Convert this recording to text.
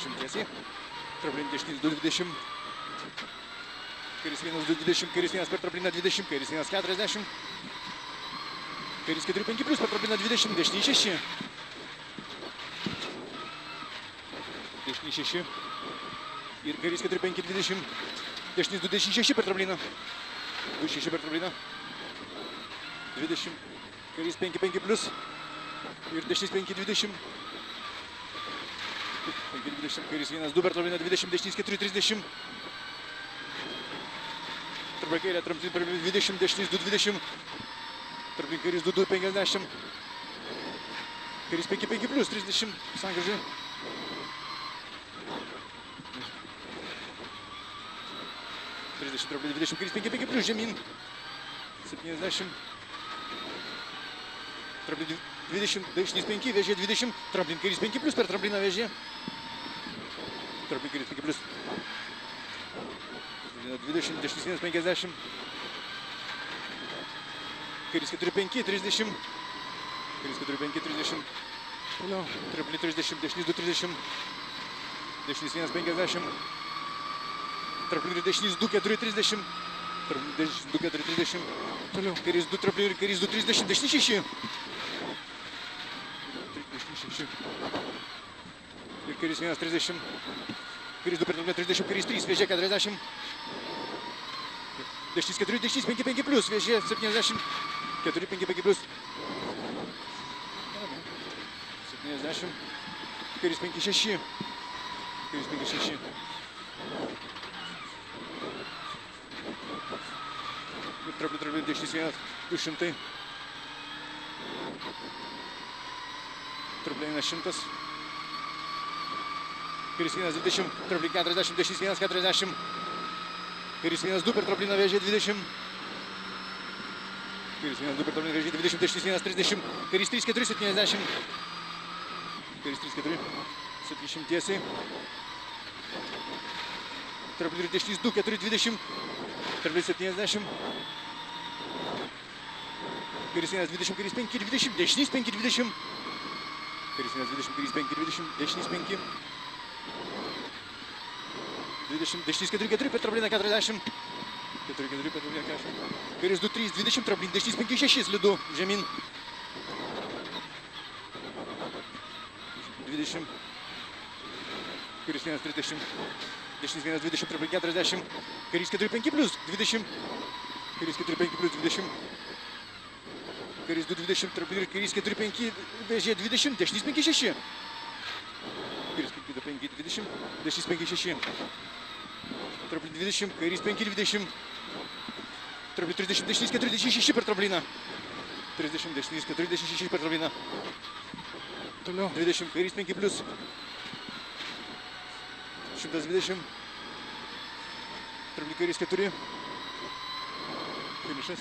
30 tiesiai. Traplin dešinys 2-20. Kairis 1-2-20, Kairis 1 per trapliną 20, Kairis 1-40. Kairis 4-5 plius per trapliną 20, dešinį 6. Dešinį 6. Ir Kairis 4-5-20. Dešinys 2-6 per trapliną. 2-6 per trapliną. 20. Kairis 5-5 plius. Ir dešinys 5-20. 5-20, Kairis 1-2 per trapliną 20, dešinys 4-30. Tarp kairė, trampin per 20, dešinys 2-20. Tarp Kairis 2-2-50. Kairis 5-5 plius 30. Sangrąžai. 30 tarp 20, Kairis 5-5 plius žemyn. 70. Tarp 20, dešinys 5, vežė 20. Trampin Kairis 5 plius per trampliną vežė. Tarp Kairis 5 plius. 20, dešinys 1-50. Kairis 4-5, 30. Kairis 4-5, 30. Toliau. Tripli 30, dešinys 2-30. Dešinys 1-50. Tripli dešinys 2-4-30. Dešinys 2-4-30. Toliau. Kairis 2 tripli ir Kairis 2-30. Dešinys 6. Dešinys 6. Ir Kairis 1-30. Kairis 2 per 30, Kairis 3, vežė 40. Dešinys 4, dešinys 5-5 plius, vežė 70. 4-5-5 plius. 70. Kairis 5-6. Kairis 5-6. Ir trapli, dešinys 1-200. Trapli 1-100. Kairis 1-20, trapli 40, dešinys 1-40. Kairis 1-2 per trapliną vežė 20. Kairis 1-2 per trapliną vežė 20, dešinys 1-30. Kairis 3-4, 70. Kairis 3-4, 70 tiesiai. Trapli dešinys 2-4, 20. Trapli 70. Kairis 1-20, Kairis 5-20, dešinys 5-20. Kairis 1-20, Kairis 5-20, dešinys 5. 20, dešinys 4-4 per trapliną 40. 4-4 per trapliną 40. Kairis 2-3, 20 trapliną, dešinys 5-6 slidu žemyn. 20. Kairis 1-30. Dešinys 1-20 trapliną 40. Kairis 4-5 plius 20. Kairis 4-5 plius 20. Kairis 2-20 trapliną ir Kairis 4-5 vežė 20. Dešinys 5-6. Kairis 5-5-20. Dešinys 5-6. Trapli 20, Kairis 5-20. Trapli 30, dešinys 4-6 per trapliną. 30, dešinys 4-6 per trapliną. Toliau. 20, Kairis 5 plius. 120. Trapli Kairis 4. Finišas.